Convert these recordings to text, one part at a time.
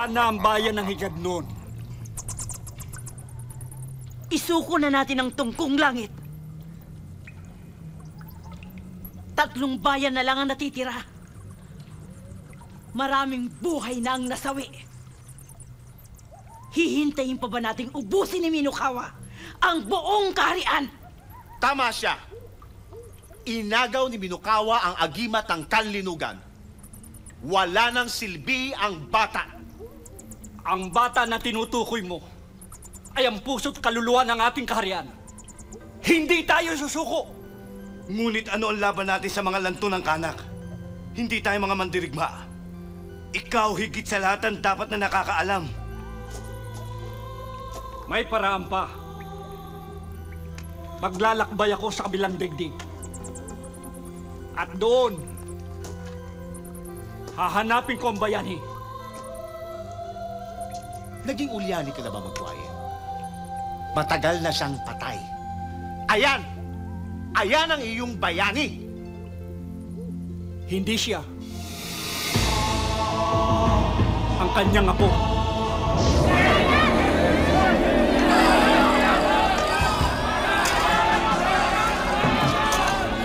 Saan na ang bayan ng Higadnon? Isuko na natin ang tungkong langit. 3 bayan na lang ang natitira. Maraming buhay na ang nasawi. Hihintayin pa ba nating ubusin ni Minokawa ang buong kaharian? Tama siya. Inagaw ni Minokawa ang agimat ng kanlinugan. Wala nang silbi ang bata. Ang bata na tinutukoy mo ay ang puso't kaluluwa ng ating kaharian. Hindi tayo susuko! Ngunit ano ang laban natin sa mga lanto ng kanak? Hindi tayo mga mandirigma. Ikaw higit sa lahat ang dapat na nakakaalam. May paraan pa. Maglalakbay ako sa kabilang digdig. At doon, hahanapin ko ang bayani. Naging ulyani ka na ba, Magwaye? Matagal na siyang patay. Ayan! Ayan ang iyong bayani! Hindi siya. Ang kanyang apo.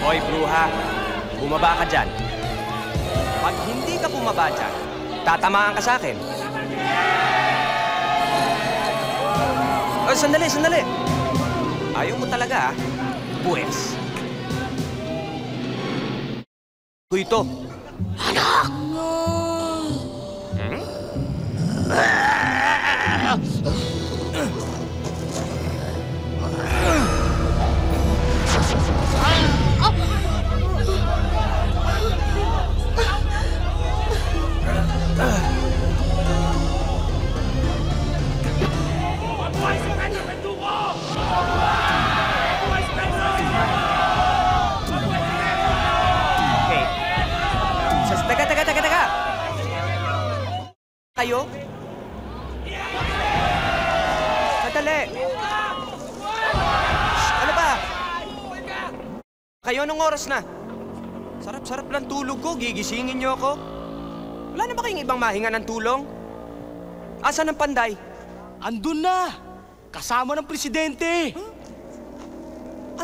Hoy, bruha. Bumaba ka dyan. Pag hindi ka bumaba dyan, tatamaan ka sa akin. Oh, sandali, sandali. Ayaw mo talaga, ah. Pues. Ito. Anak! Hmm? Teka. Kayo? Sandali. Ano ba? Kayo, anong oras na? Sarap-sarap lang tulog ko. Gigisingin niyo ako. Wala na ba kayong ibang mahinga ng tulong? Asan ang panday? Andun na! Kasama ng presidente! Huh?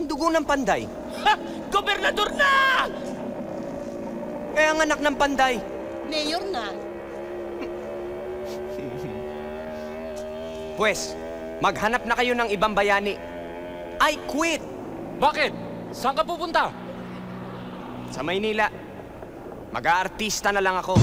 Ang dugo ng panday? Ha! Gobernador na! Kaya ang anak ng panday. Mayor na. Pwes, maghanap na kayo ng ibang bayani. I quit! Bakit? Saan ka pupunta? Sa Maynila. Mag-aartista na lang ako.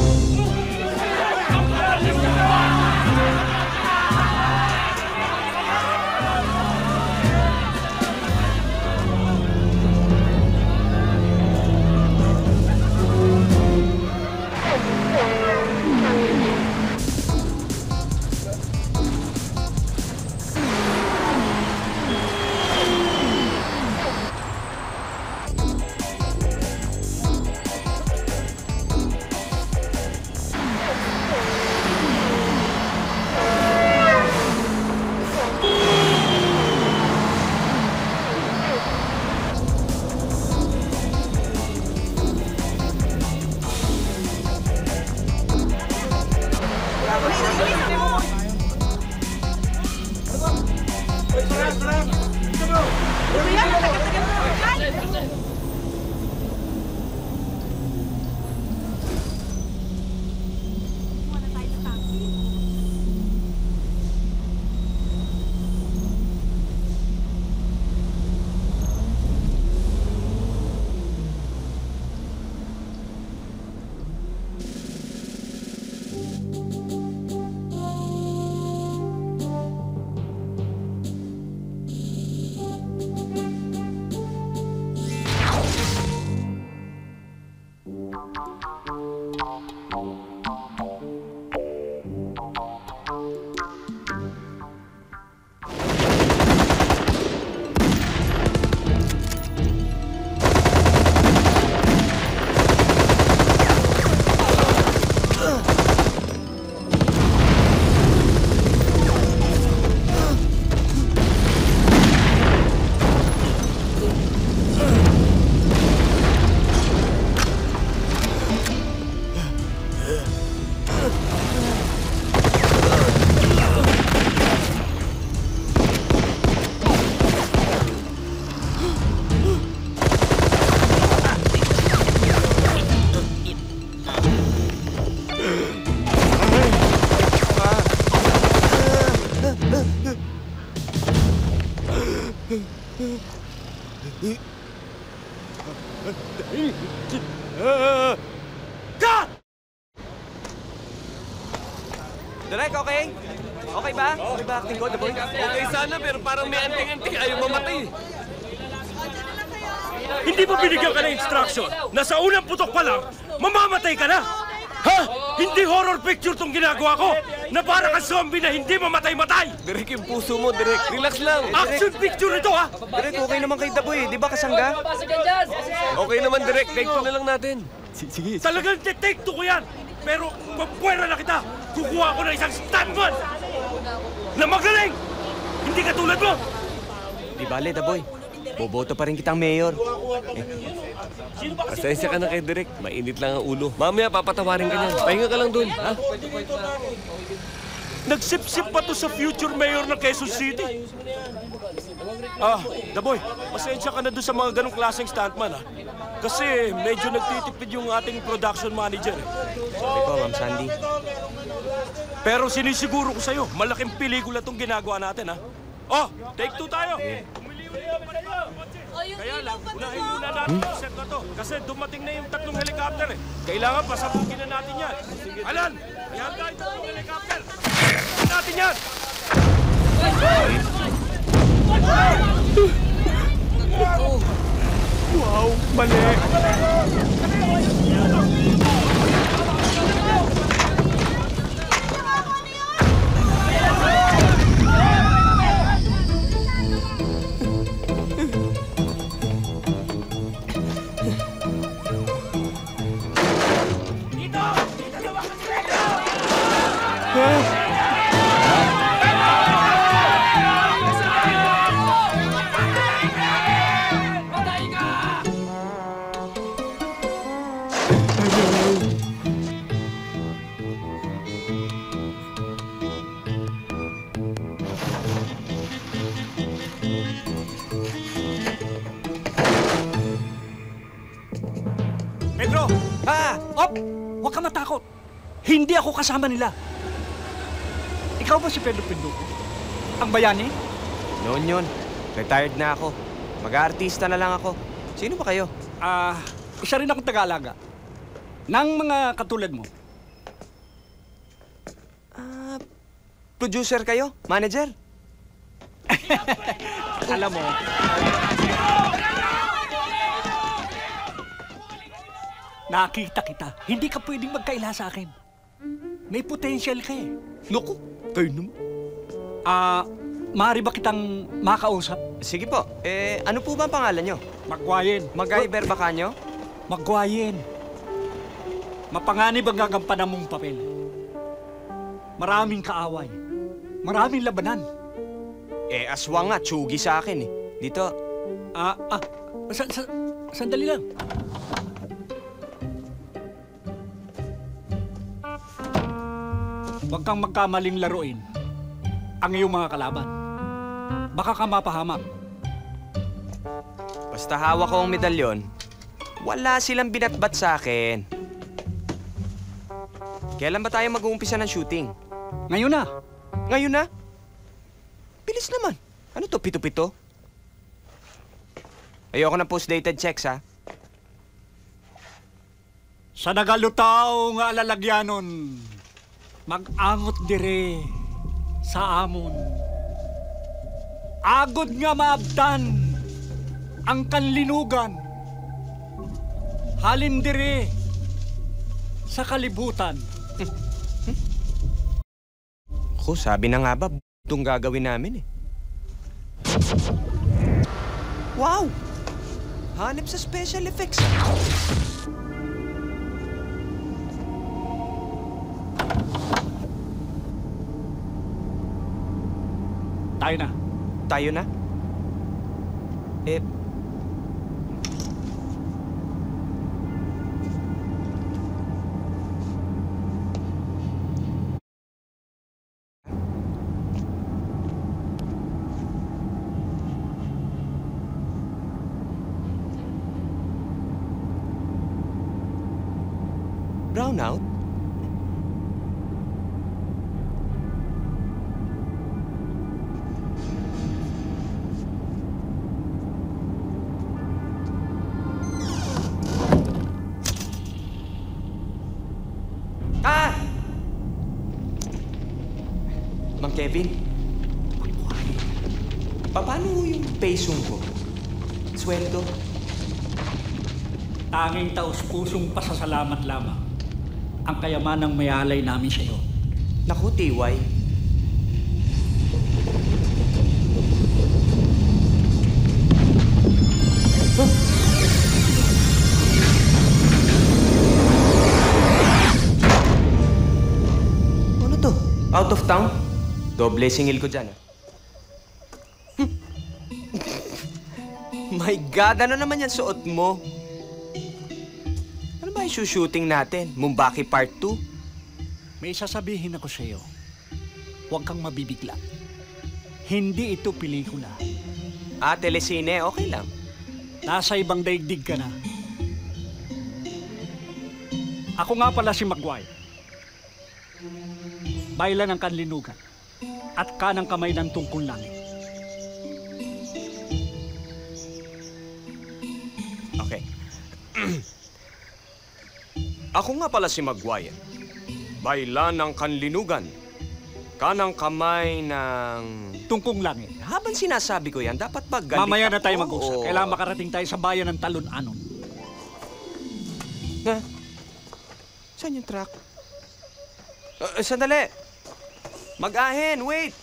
Cut! Direk, okay? Okay ba? Okay ba acting ko, The Boy? Okay sana, pero parang may anting-anting ayaw mamatay. Hindi mo binigyan ka ng instruction na sa unang putok pa lang, mamamatay ka na? Ha? Hindi horror picture tong ginagawa ko na para kang zombie na hindi mamatay-matay! Direk, yung puso mo, Direk. Relax lang. Action picture ito, ha? Direk, okay naman kay The Boy, di ba kasangga? Okay naman, Direk. Take two na lang natin. Talagang take two ko yan! Pero papuwera na kita! Kukuha ko ng isang stuntman! Na magaling! Hindi katulad mo! Di bale, The Boy. Boboto pa rin kitang mayor. Pasensya ka na kay Direk. Mainit lang ang ulo. Mamaya papatawarin ka niyan. Pahinga ka lang dun, ha? Nagsip-sip pa to sa future mayor ng Quezon City. The Boy, pasensya ka na doon sa mga ganong klaseng stuntman, ha? Kasi medyo nagtitipid yung ating production manager, eh. Sabi ko, Ma'am Sandy. Pero sinisiguro ko sa'yo, malaking pelikula tong ginagawa natin, ha? Take two tayo! Kaya lang, unahin muna natin yung set na to. Kasi dumating na yung 3 helicopter, eh. Kailangan pasabugin na natin yan. Alan, ihanda yung 3 helicopter! Pasabugin natin yan! Wow, mali! Pedro! Op! Huwag ka matakot. Hindi ako kasama nila. Ikaw ba si Pedro Pinduco? Ang bayani? Noon yun. Retired na ako. Mag-aartista na lang ako. Sino ba kayo? Isa rin akong taga-alaga. Nang mga katulad mo. Producer kayo? Manager? Alam mo, nakita kita. Hindi ka pwedeng magkaila sa akin. May potential ka eh. Naku, kayo naman. Maaari ba kitang makausap? Sige po. Ano po ba ang pangalan nyo? Magwayen. Mag-Iber ba kanyo? Magwayen. Mapanganib ang gagampanan mong papel. Maraming kaaway. Maraming labanan. Aswang nga. Tsugi sa akin eh. Dito. Sandali lang. Huwag kang magkamaling laruin ang iyong mga kalaban. Baka ka mapahamak. Basta hawak ko ang medalyon, wala silang binatbat sa akin. Kailan ba tayo mag-uumpisa ng shooting? Ngayon na. Ngayon na? Bilis naman. Ano to, pito-pito? Ayoko ng post-dated checks, ha? Sa nagalutaw nga alalagyanon, mag-angot dire sa amon. Agod nga maabdan ang kanlinugan. Halin dire sa kalibutan. Ako, sabi na nga ba, itong gagawin namin eh. Wow! Hanip sa special effects. Tayo na. Tayo na? Brownout? Mang Kevin, paano yung pesong ko? Sweldo? Tanging taus-pusong pasasalamat lamang ang kayamanang mayalay namin sa iyo. Naku, TY. Ano to? Out of town? Doble singil ko dyan, ah. My God, ano naman yan suot mo? Ano ba yung shooting natin? Mumbaki Part 2? May sasabihin ako sa iyo. Huwag kang mabibigla. Hindi ito pelikula. Ah, telesine, okay lang. Nasa ibang daigdig ka na. Ako nga pala si Maguire. Baylan ng kanlinugan at kanang kamay ng tungkol langit. Okay. Ako nga pala si Maguire. Baylan ng kanlinugan. Kanang kamay ng... Tungkong langit. Habang sinasabi ko yan, dapat pag galit Mamaya na tayo ako, mag-usap. o- Kailangan makarating tayo sa bayan ng Talon-Anon. Ha? Saan yung truck? Sandali! Mag-ahen! Wait!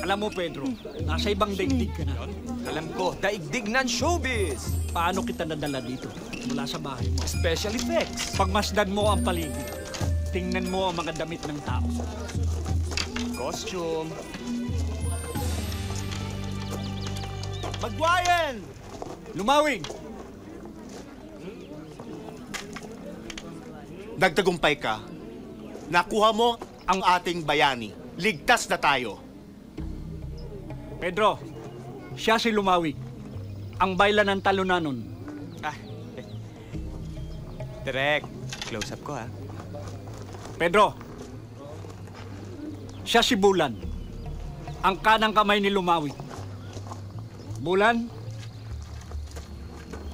Alam mo, Pedro, nasa ibang daigdig ka na. Alam ko, daigdig ng showbiz! Paano kita nadala dito mula sa bahay mo? Special effects! Pagmasdan mo ang paligid, tingnan mo ang mga damit ng tao. Costume. Magwayan! Lumawig! Nagtagumpay ka. Nakuha mo ang ating bayani. Ligtas na tayo. Pedro, siya si Lumawig. Ang baylan ng Talon-Anon. Ah. Direk, close up ko ha. Pedro, siya si Bulan. Ang kanang kamay ni Lumawig. Bulan,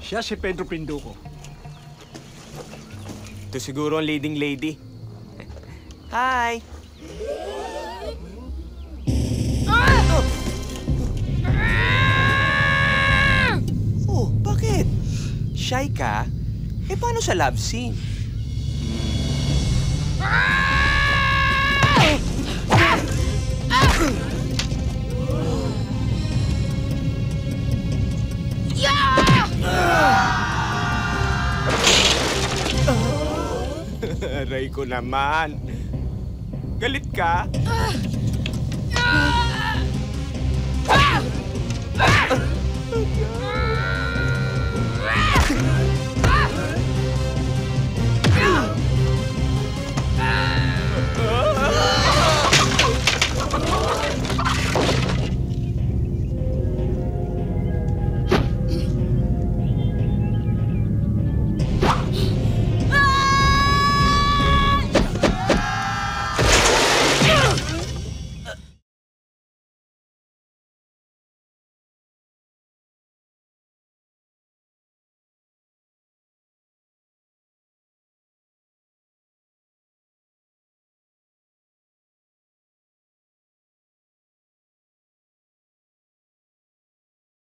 siya si Pedro Pinduco. Ito siguro ang leading lady. Hi! Oh, bakit? Shy ka? Eh, paano sa love scene? Aray ko naman. Galit ka?